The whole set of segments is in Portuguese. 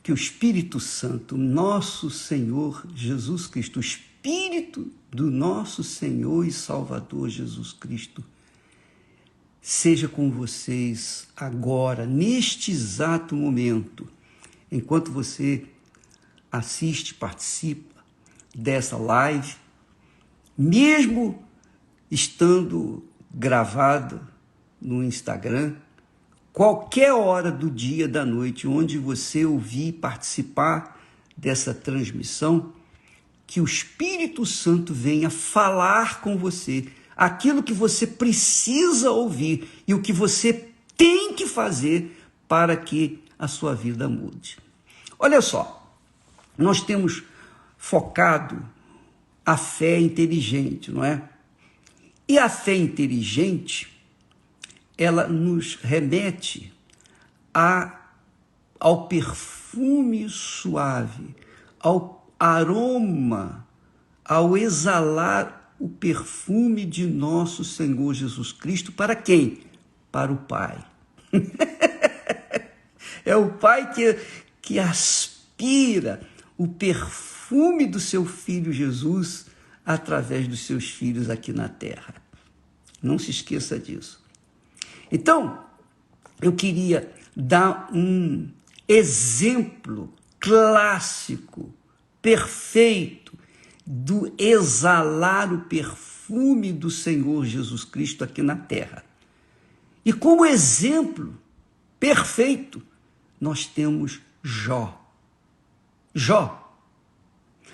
que o Espírito Santo, nosso Senhor Jesus Cristo, o Espírito do nosso Senhor e Salvador Jesus Cristo, seja com vocês agora, neste exato momento, enquanto você assiste, participa dessa live, mesmo estando gravada no Instagram, qualquer hora do dia, da noite, onde você ouvir participar dessa transmissão, que o Espírito Santo venha falar com você aquilo que você precisa ouvir e o que você tem que fazer para que a sua vida mude. Olha só, nós temos focado a fé inteligente, não é? E a fé inteligente, ela nos remete ao perfume suave, ao aroma, ao exalar o perfume de nosso Senhor Jesus Cristo. Para quem? Para o Pai. É o Pai que aspira o perfume do seu Filho Jesus através dos seus filhos aqui na terra. Não se esqueça disso. Então, eu queria dar um exemplo clássico, perfeito, do exalar o perfume do Senhor Jesus Cristo aqui na terra. E como exemplo perfeito, nós temos Jó. Jó.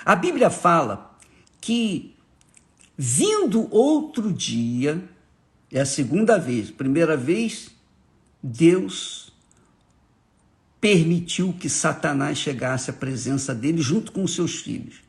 A Bíblia fala que, vindo outro dia, é a segunda vez. Primeira vez, Deus permitiu que Satanás chegasse à presença dele junto com os seus filhos.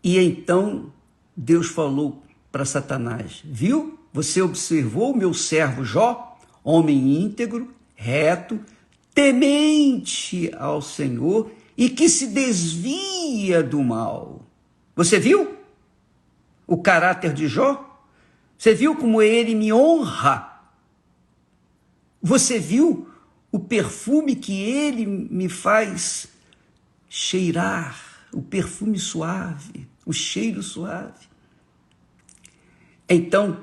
E então Deus falou para Satanás: viu? Você observou o meu servo Jó, homem íntegro, reto, temente ao Senhor e que se desvia do mal. Você viu o caráter de Jó? Você viu como ele me honra? Você viu o perfume que ele me faz cheirar, o perfume suave, o cheiro suave? Então,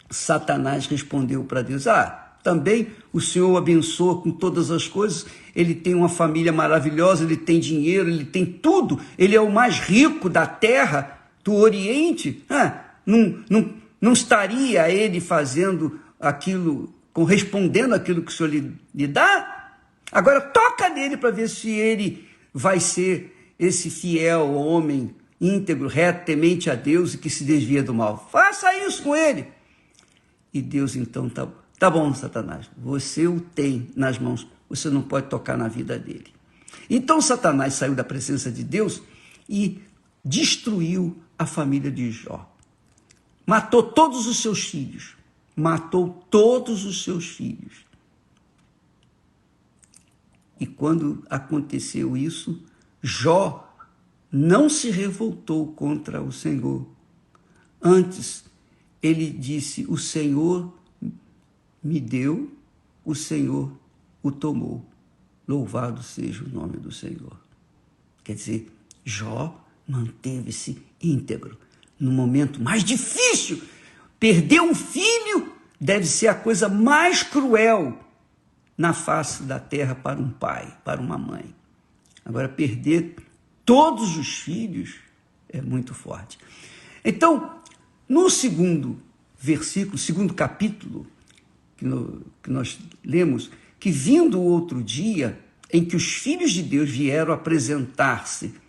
Satanás respondeu para Deus: também o Senhor o abençoa com todas as coisas, ele tem uma família maravilhosa, ele tem dinheiro, ele tem tudo, ele é o mais rico da terra, do Oriente. Não estaria ele fazendo aquilo, correspondendo àquilo que o Senhor lhe dá? Agora toca nele para ver se ele vai ser esse fiel homem íntegro, reto, temente a Deus e que se desvia do mal. Faça isso com ele. E Deus então, tá bom, Satanás, você o tem nas mãos, você não pode tocar na vida dele. Então Satanás saiu da presença de Deus e destruiu a família de Jó. Matou todos os seus filhos. Matou todos os seus filhos. E quando aconteceu isso, Jó não se revoltou contra o Senhor. Antes, ele disse: o Senhor me deu, o Senhor o tomou. Louvado seja o nome do Senhor. Quer dizer, Jó manteve-se íntegro. No momento mais difícil, perder um filho deve ser a coisa mais cruel na face da terra para um pai, para uma mãe. Agora, perder todos os filhos é muito forte. Então, no segundo versículo, segundo capítulo que nós lemos, que vindo o outro dia em que os filhos de Deus vieram apresentar-se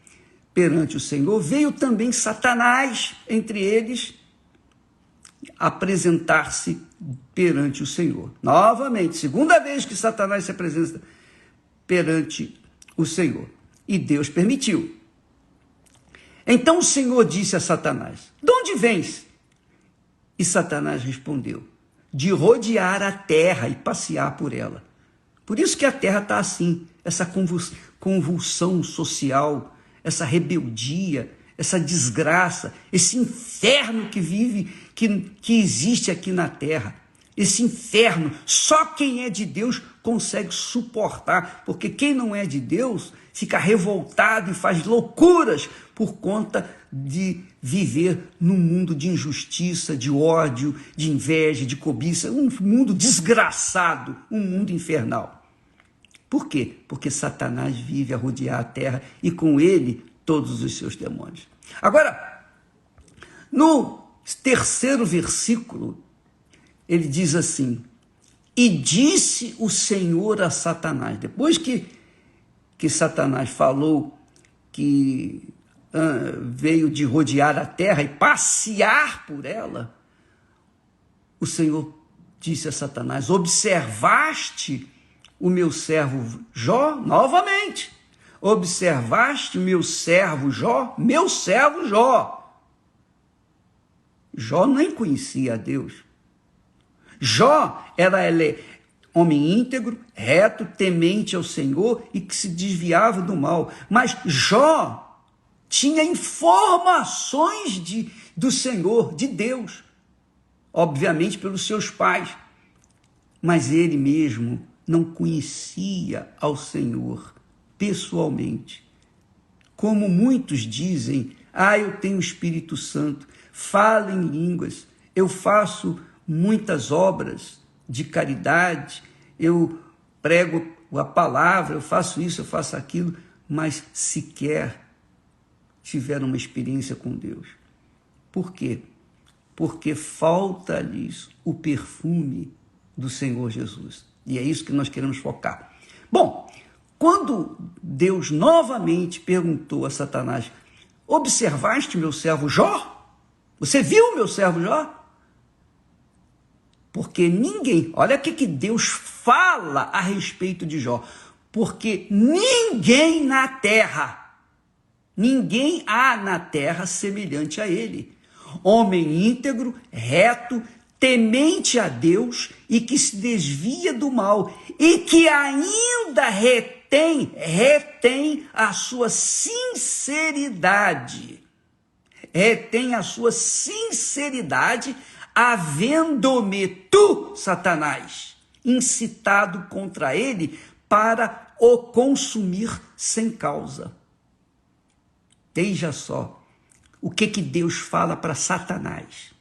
perante o Senhor, veio também Satanás entre eles apresentar-se perante o Senhor. Novamente, segunda vez que Satanás se apresenta perante o Senhor. E Deus permitiu. Então o Senhor disse a Satanás: de onde vens? E Satanás respondeu: de rodear a terra e passear por ela. Por isso que a terra está assim, essa convulsão social, essa rebeldia, essa desgraça, esse inferno que existe aqui na terra. esse inferno. Só quem é de Deus consegue suportar, porque quem não é de Deus fica revoltado e faz loucuras por conta de viver num mundo de injustiça, de ódio, de inveja, de cobiça, um mundo desgraçado, um mundo infernal. Por quê? Porque Satanás vive a rodear a terra e com ele todos os seus demônios. Agora, no terceiro versículo, ele diz assim: e disse o Senhor a Satanás, depois que Satanás falou que veio de rodear a terra e passear por ela, o Senhor disse a Satanás: observaste o meu servo Jó? Novamente, observaste o meu servo Jó? Meu servo Jó. Jó nem conhecia a Deus. Jó era homem íntegro, reto, temente ao Senhor e que se desviava do mal. Mas Jó tinha informações do Senhor, de Deus, obviamente pelos seus pais, mas ele mesmo não conhecia ao Senhor pessoalmente. Como muitos dizem: eu tenho o Espírito Santo, falo em línguas, eu faço muitas obras de caridade, eu prego a palavra, eu faço isso, eu faço aquilo, mas sequer tiveram uma experiência com Deus. Por quê? Porque falta-lhes o perfume do Senhor Jesus. E é isso que nós queremos focar. Bom, quando Deus novamente perguntou a Satanás: observaste meu servo Jó? Você viu meu servo Jó? Porque ninguém, olha o que Deus fala a respeito de Jó, porque ninguém há na terra semelhante a ele, homem íntegro, reto, temente a Deus e que se desvia do mal e que ainda retém a sua sinceridade, havendo-me tu, Satanás, incitado contra ele para o consumir sem causa. Veja só o que Deus fala para Satanás.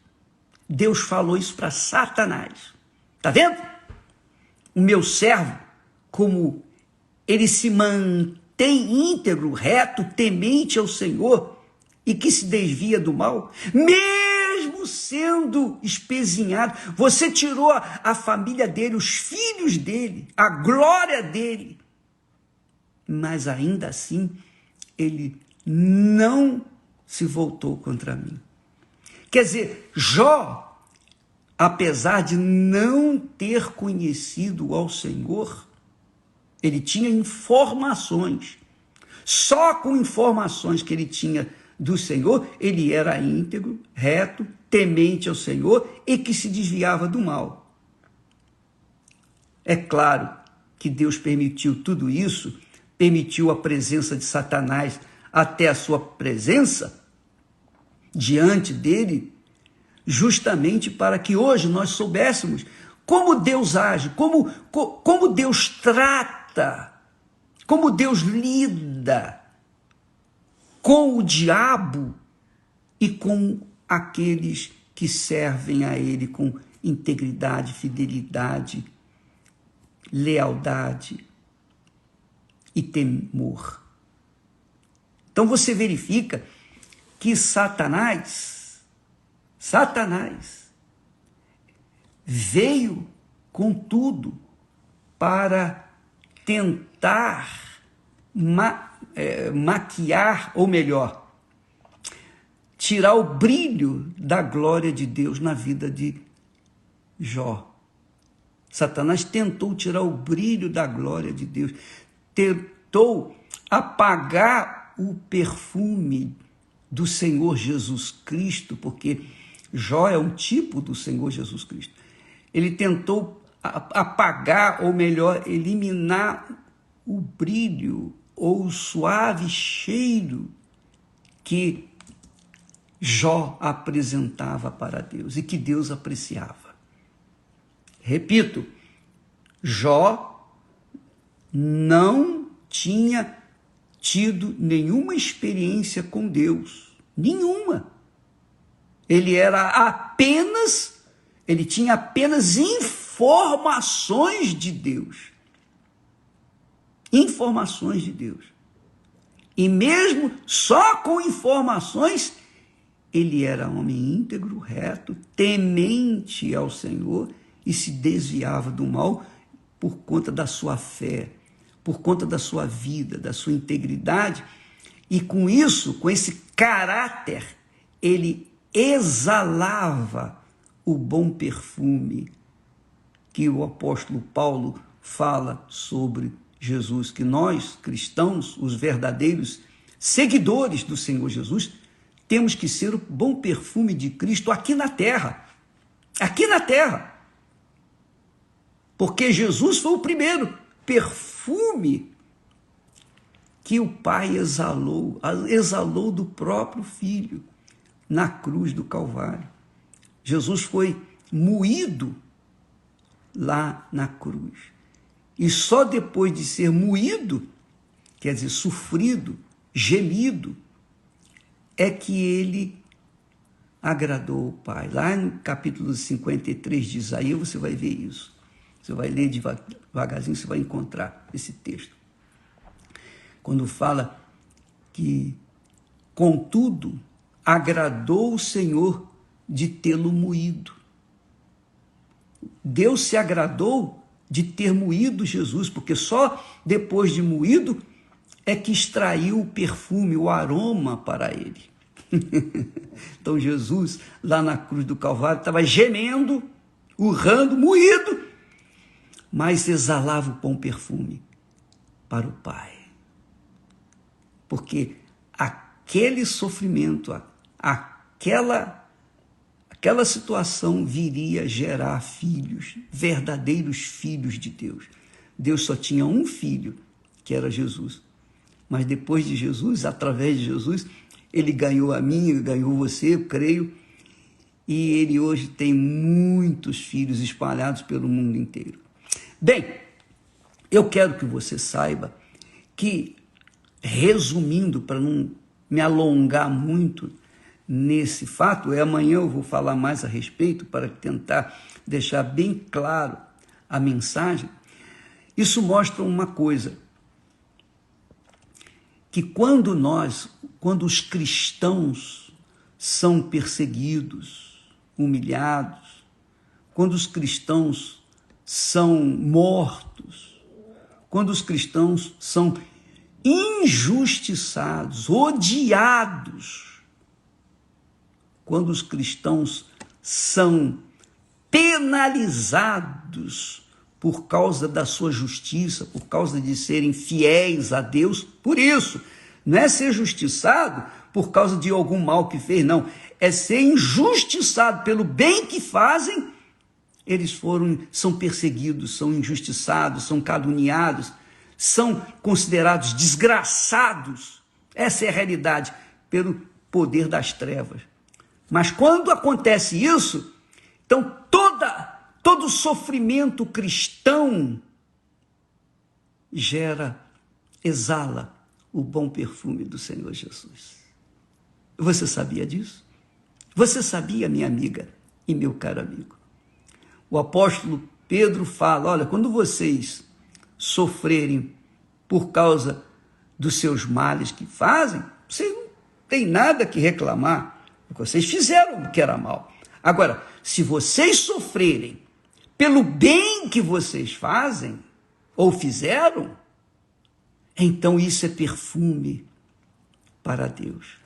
Deus falou isso para Satanás. Está vendo? O meu servo, como ele se mantém íntegro, reto, temente ao Senhor e que se desvia do mal, mesmo sendo espezinhado, você tirou a família dele, os filhos dele, a glória dele, mas ainda assim ele não se voltou contra mim. Quer dizer, Jó, apesar de não ter conhecido ao Senhor, ele tinha informações. Só com informações que ele tinha do Senhor, ele era íntegro, reto, temente ao Senhor e que se desviava do mal. É claro que Deus permitiu tudo isso, permitiu a presença de Satanás até a sua presença diante dele, justamente para que hoje nós soubéssemos como Deus age, como Deus trata, como Deus lida com o diabo e com aqueles que servem a ele com integridade, fidelidade, lealdade e temor. Então você verifica que Satanás veio com tudo para tentar maquiar, ou melhor, tirar o brilho da glória de Deus na vida de Jó. Satanás tentou tirar o brilho da glória de Deus, tentou apagar o perfume do Senhor Jesus Cristo, porque Jó é um tipo do Senhor Jesus Cristo. Ele tentou apagar, ou melhor, eliminar o brilho ou o suave cheiro que Jó apresentava para Deus e que Deus apreciava. Repito, Jó não tinha tido nenhuma experiência com Deus, nenhuma. Ele tinha apenas informações de Deus. Informações de Deus. E mesmo só com informações, ele era homem íntegro, reto, temente ao Senhor e se desviava do mal por conta da sua fé, por conta da sua vida, da sua integridade. E com isso, com esse caráter, ele exalava o bom perfume que o apóstolo Paulo fala sobre Jesus, que nós, cristãos, os verdadeiros seguidores do Senhor Jesus, temos que ser o bom perfume de Cristo aqui na terra. Aqui na terra. Porque Jesus foi o primeiro perfume que o Pai exalou do próprio Filho na cruz do Calvário. Jesus foi moído lá na cruz. E só depois de ser moído, quer dizer, sofrido, gemido, é que ele agradou o Pai. Lá no capítulo 53 de Isaías, você vai ver isso. Você vai ler devagarzinho, você vai encontrar esse texto. Quando fala que, contudo, agradou o Senhor de tê-lo moído. Deus se agradou de ter moído Jesus, porque só depois de moído é que extraiu o perfume, o aroma para ele. Então Jesus, lá na cruz do Calvário, estava gemendo, urrando, moído, mas exalava o bom perfume para o Pai. Porque aquele sofrimento, aquela situação viria gerar filhos, verdadeiros filhos de Deus. Deus só tinha um filho, que era Jesus. Mas depois de Jesus, através de Jesus, ele ganhou a mim, ganhou você, eu creio, e ele hoje tem muitos filhos espalhados pelo mundo inteiro. Bem, eu quero que você saiba que, resumindo, para não me alongar muito nesse fato, amanhã eu vou falar mais a respeito para tentar deixar bem claro a mensagem. Isso mostra uma coisa, que quando os cristãos são perseguidos, humilhados, quando os cristãos são mortos, quando os cristãos são injustiçados, odiados, quando os cristãos são penalizados por causa da sua justiça, por causa de serem fiéis a Deus, por isso, não é ser justiçado por causa de algum mal que fez, não, é ser injustiçado pelo bem que fazem. Eles são perseguidos, são injustiçados, são caluniados, são considerados desgraçados. Essa é a realidade, pelo poder das trevas. Mas quando acontece isso, então todo sofrimento cristão exala o bom perfume do Senhor Jesus. Você sabia disso? Você sabia, minha amiga e meu caro amigo? O apóstolo Pedro fala, olha, quando vocês sofrerem por causa dos seus males que fazem, vocês não têm nada que reclamar, porque vocês fizeram o que era mal. Agora, se vocês sofrerem pelo bem que vocês fazem, ou fizeram, então isso é perfume para Deus.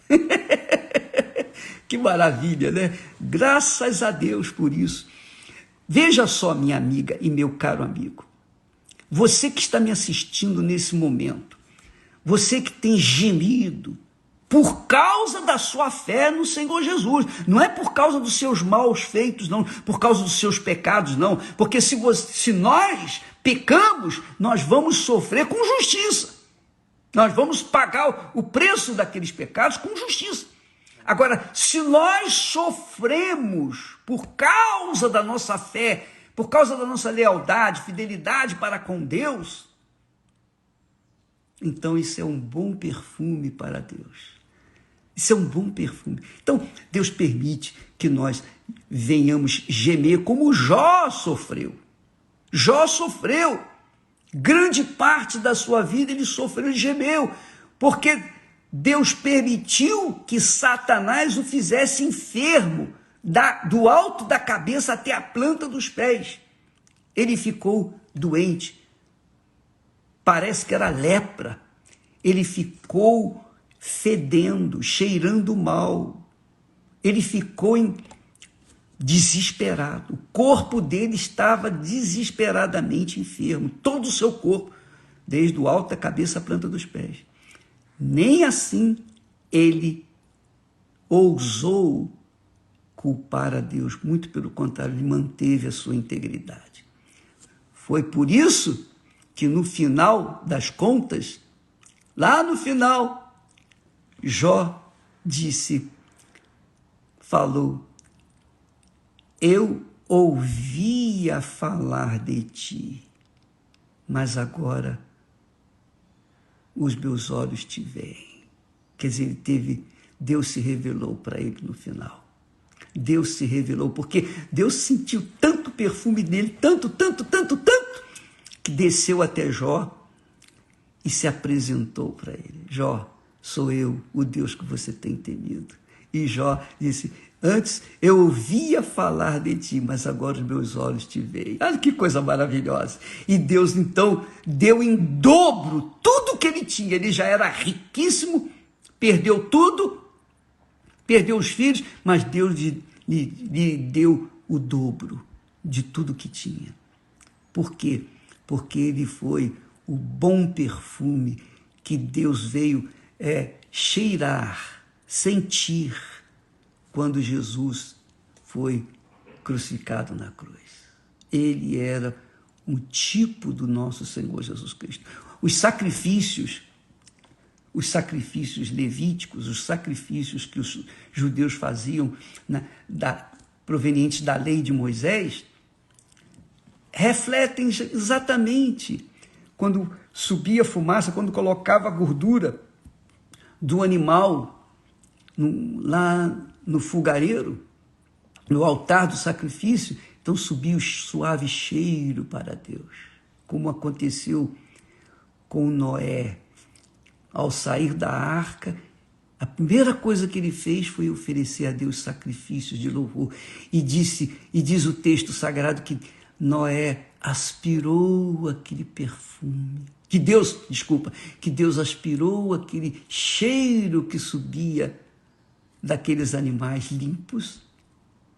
Que maravilha, né? Graças a Deus por isso. Veja só, minha amiga e meu caro amigo, você que está me assistindo nesse momento, você que tem gemido por causa da sua fé no Senhor Jesus, não é por causa dos seus maus feitos, não, por causa dos seus pecados, não, porque se nós pecamos, nós vamos sofrer com justiça, nós vamos pagar o preço daqueles pecados com justiça. Agora, se nós sofremos por causa da nossa fé, por causa da nossa lealdade, fidelidade para com Deus, então isso é um bom perfume para Deus. Isso é um bom perfume. Então, Deus permite que nós venhamos gemer como Jó sofreu. Jó sofreu. Grande parte da sua vida ele sofreu e gemeu, porque Deus permitiu que Satanás o fizesse enfermo, do alto da cabeça até a planta dos pés. Ele ficou doente. Parece que era lepra. Ele ficou fedendo, cheirando mal. Ele ficou desesperado. O corpo dele estava desesperadamente enfermo. Todo o seu corpo, desde o alto da cabeça à planta dos pés. Nem assim ele ousou culpar a Deus. Muito pelo contrário, ele manteve a sua integridade. Foi por isso que no final das contas, lá no final, Jó falou, eu ouvia falar de ti, mas os meus olhos te veem. Quer dizer, Deus se revelou para ele no final. Deus se revelou, porque Deus sentiu tanto perfume nele, tanto, que desceu até Jó e se apresentou para ele. Jó, sou eu, o Deus que você tem temido. E Jó disse, antes eu ouvia falar de ti, mas agora os meus olhos te veem. Olha que coisa maravilhosa. E Deus então deu em dobro tudo que ele tinha. Ele já era riquíssimo, perdeu tudo, perdeu os filhos, mas Deus lhe deu o dobro de tudo que tinha. Por quê? Porque ele foi o bom perfume que Deus veio cheirar, sentir, quando Jesus foi crucificado na cruz. Ele era um tipo do nosso Senhor Jesus Cristo. Os sacrifícios levíticos, os sacrifícios que os judeus faziam provenientes da lei de Moisés, refletem exatamente quando subia a fumaça, quando colocava a gordura do animal lá no fogareiro, no altar do sacrifício, então subia o suave cheiro para Deus, como aconteceu com Noé. Ao sair da arca, a primeira coisa que ele fez foi oferecer a Deus sacrifícios de louvor. E diz o texto sagrado que Noé aspirou aquele perfume. Que Deus aspirou aquele cheiro que subia daqueles animais limpos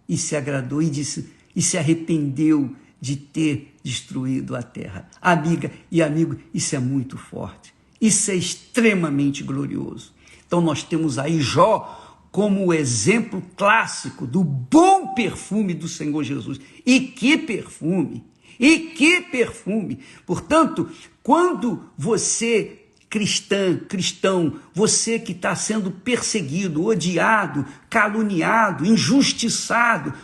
e se agradou e se arrependeu de ter destruído a terra. Amiga e amigo, isso é muito forte. Isso é extremamente glorioso. Então nós temos aí Jó como o exemplo clássico do bom perfume do Senhor Jesus. E que perfume! E que perfume! Portanto, quando você, cristão, você que está sendo perseguido, odiado, caluniado, injustiçado,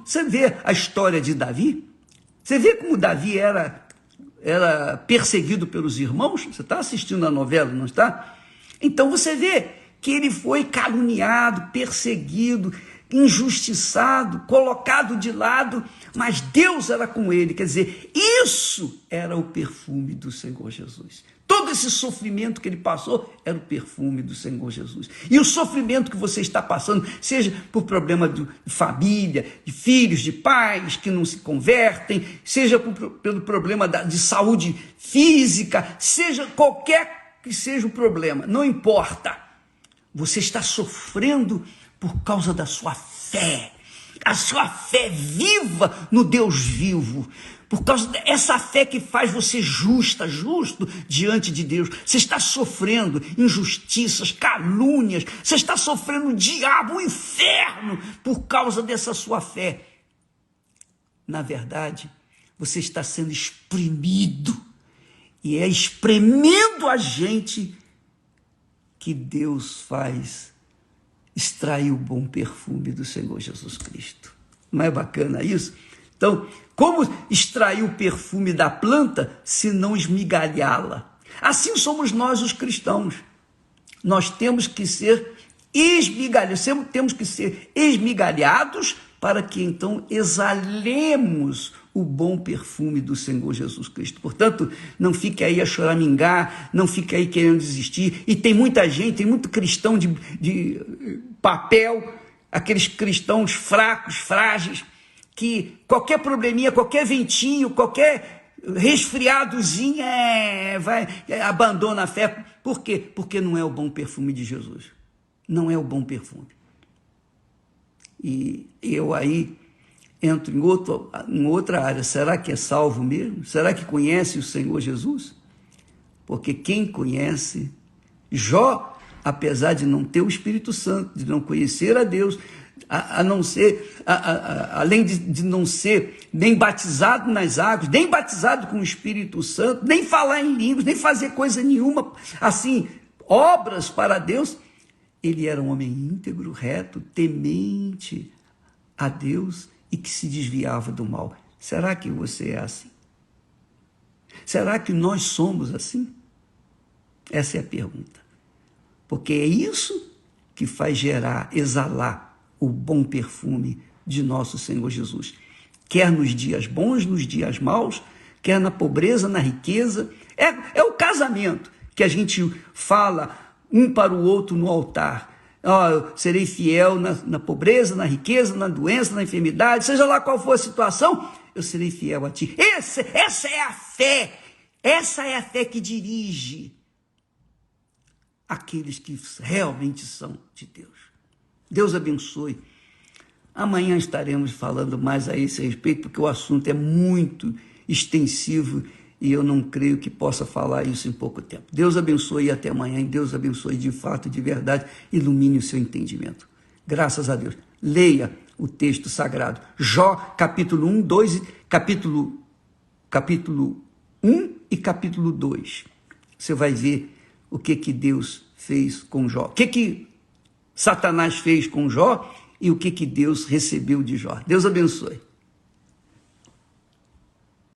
você vê a história de Davi? Você vê como Davi era perseguido pelos irmãos? Você está assistindo a novela, não está? Então você vê que ele foi caluniado, perseguido, injustiçado, colocado de lado, mas Deus era com ele. Quer dizer, isso era o perfume do Senhor Jesus. Todo esse sofrimento que ele passou era o perfume do Senhor Jesus. E o sofrimento que você está passando, seja por problema de família, de filhos, de pais que não se convertem, seja pelo problema de saúde física, seja qualquer que seja o problema, não importa. Você está sofrendo por causa da sua fé. A sua fé viva no Deus vivo. Por causa dessa fé que faz você justo diante de Deus. Você está sofrendo injustiças, calúnias. Você está sofrendo o diabo, o inferno, por causa dessa sua fé. Na verdade, você está sendo espremido. E é espremendo a gente que Deus faz extrair o bom perfume do Senhor Jesus Cristo. Não é bacana isso? Então, como extrair o perfume da planta se não esmigalhá-la? Assim somos nós os cristãos. Nós temos que ser esmigalhados para que então exalemos o bom perfume do Senhor Jesus Cristo. Portanto, não fique aí a choramingar, não fique aí querendo desistir. E tem muita gente, tem muito cristão de papel, aqueles cristãos fracos, frágeis, que qualquer probleminha, qualquer ventinho, qualquer resfriadozinho, abandona a fé. Por quê? Porque não é o bom perfume de Jesus. Não é o bom perfume. E eu aí entro em outra área. Será que é salvo mesmo? Será que conhece o Senhor Jesus? Porque quem conhece, Jó, apesar de não ter o Espírito Santo, de não conhecer a Deus, além de não ser nem batizado nas águas, nem batizado com o Espírito Santo, nem falar em línguas, nem fazer coisa nenhuma, assim, obras para Deus, ele era um homem íntegro, reto, temente a Deus e que se desviava do mal. Será que você é assim? Será que nós somos assim? Essa é a pergunta. Porque é isso que faz exalar o bom perfume de nosso Senhor Jesus. Quer nos dias bons, nos dias maus, quer na pobreza, na riqueza. É o casamento que a gente fala um para o outro no altar. Eu serei fiel na pobreza, na riqueza, na doença, na enfermidade, seja lá qual for a situação, eu serei fiel a ti. Essa é a fé. Essa é a fé que dirige aqueles que realmente são de Deus. Deus abençoe. Amanhã estaremos falando mais a esse respeito, porque o assunto é muito extensivo e eu não creio que possa falar isso em pouco tempo. Deus abençoe e até amanhã. E Deus abençoe de fato, de verdade, ilumine o seu entendimento. Graças a Deus. Leia o texto sagrado. Jó, capítulo 1, 2, capítulo 1 e capítulo 2. Você vai ver o que Deus fez com Jó. O que Satanás fez com Jó e o que Deus recebeu de Jó. Deus abençoe.